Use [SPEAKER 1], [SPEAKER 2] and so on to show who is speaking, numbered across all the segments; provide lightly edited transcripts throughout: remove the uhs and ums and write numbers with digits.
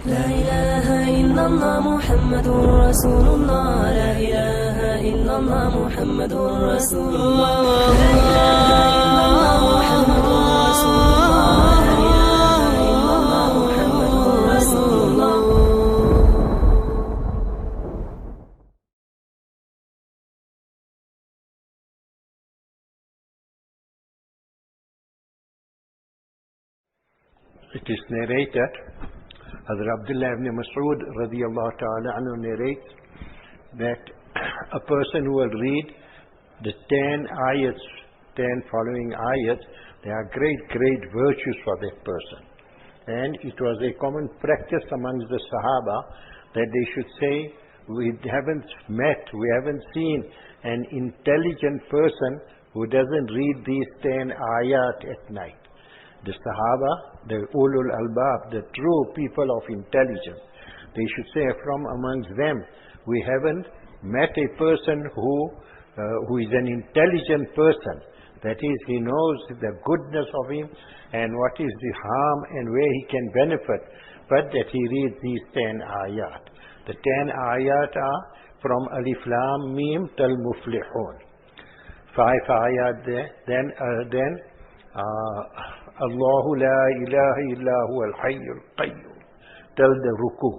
[SPEAKER 1] لا إله إلا الله محمد رسول الله. لا إله إلا الله محمد رسول الله. لا إله إلا الله محمد رسول الله. لا إله إلا الله محمد رسول الله.
[SPEAKER 2] It is narrated, Hazrat Abdullah ibn Mas'ud radiyallahu ta'ala anhu narrates that a person who will read the 10 ayats, 10 following ayats, they are great virtues for that person. And it was a common practice amongst the Sahaba that they should say, we haven't seen an intelligent person who doesn't read these 10 ayat at night. The Sahaba, the Ulul Albab, the true people of intelligence, they should say from amongst them, we haven't met a person who is an intelligent person. That is, he knows the goodness of him and what is the harm and where he can benefit, but that he reads these 10 ayat. The 10 ayat are from Alif Lam Mim till Muflihun. 5 ayat there. Then Allahu la ilaha illa huwa al-hayyul qayyum till the ruku.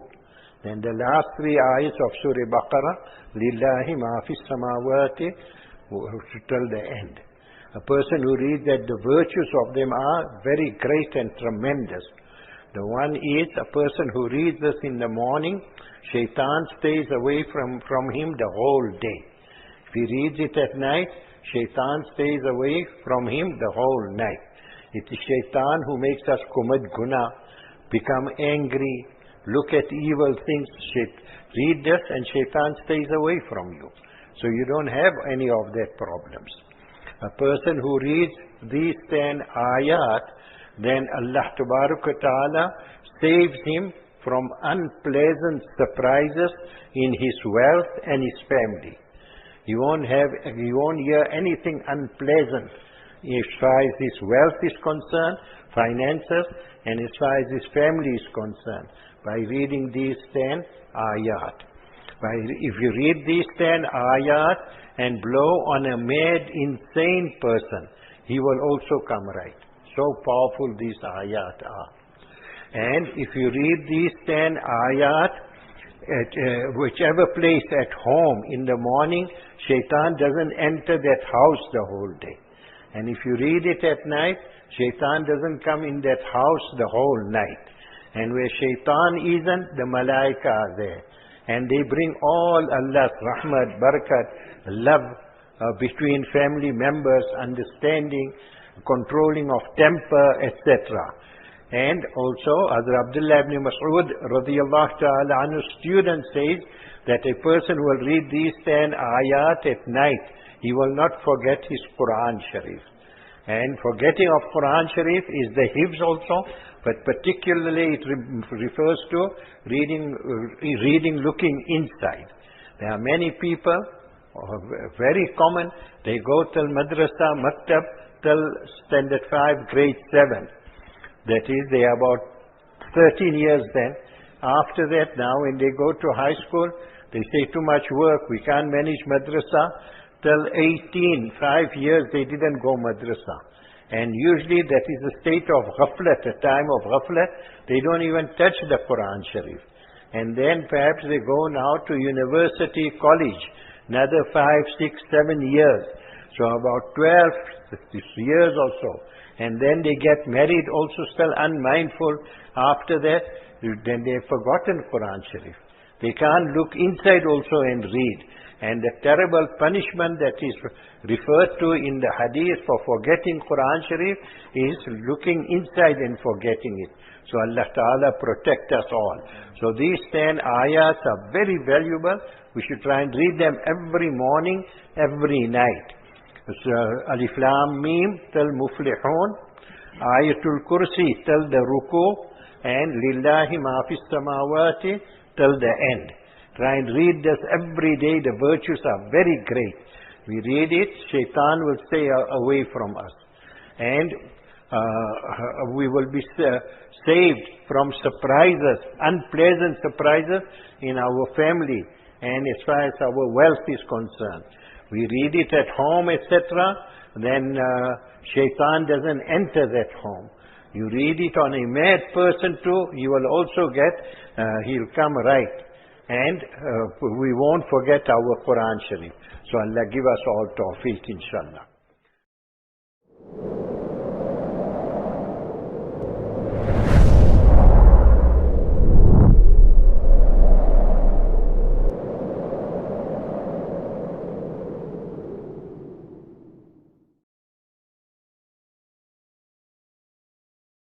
[SPEAKER 2] Then the last 3 ayats of Surah Al-Baqarah, lillahi ma fis samawati, till the end. A person who reads that, the virtues of them are very great and tremendous. The one is a person who reads this in the morning, shaitan stays away from him the whole day. If he reads it at night, shaitan stays away from him the whole night. It is shaitan who makes us commit guna, become angry, look at evil things. Read this and shaitan stays away from you. So you don't have any of that problems. A person who reads these 10 ayat, then Allah Ta'ala saves him from unpleasant surprises in his wealth and his family. You won't hear anything unpleasant as far as his wealth is concerned, finances, and as far as his family is concerned, by reading these 10 ayat. If you read these 10 ayat and blow on a mad, insane person, he will also come right. So powerful these ayat are. And if you read these 10 ayat at whichever place at home in the morning, shaitan doesn't enter that house the whole day. And if you read it at night, shaitan doesn't come in that house the whole night. And where shaitan isn't, the malaika are there. And they bring all Allah's rahmat, barakat, love between family members, understanding, controlling of temper, etc. And also, Hazrat Abdullah ibn Mas'ud radiyallahu ta'ala anhu student says that a person will read these 10 ayat at night, he will not forget his Qur'an Sharif. And forgetting of Qur'an Sharif is the hifz also, but particularly it refers to reading looking inside. There are many people, very common, they go till madrasa, maktab, till standard 5, grade 7. That is, they are about 13 years then. After that, now when they go to high school, they say too much work, we can't manage madrasa. Till 18, 5 years they didn't go madrasa. And usually that is a state of ghaflat, a time of ghaflat. They don't even touch the Quran Sharif. And then perhaps they go now to university, college, another 5, 6, 7 years. So about 12 years or so. And then they get married, also still unmindful. After that, then they have forgotten Quran Sharif. They can't look inside also and read. And the terrible punishment that is referred to in the hadith for forgetting Quran Sharif is looking inside and forgetting it. So Allah Ta'ala protect us all. So these 10 ayats are very valuable. We should try and read them every morning, every night. So, Alif Lam Mim till Muflihun, Ayatul Kursi till the Ruku, and Lillahi Ma Fis Samawati till the end. Try and read this every day. The virtues are very great. We read it, shaitan will stay away from us. And we will be saved from surprises, unpleasant surprises in our family and as far as our wealth is concerned. We read it at home, etc., then shaitan doesn't enter that home. You read it on a mad person too, you will also get, he'll come right. And we won't forget our Qur'an Sharif. So Allah give us all tawfiq, inshallah.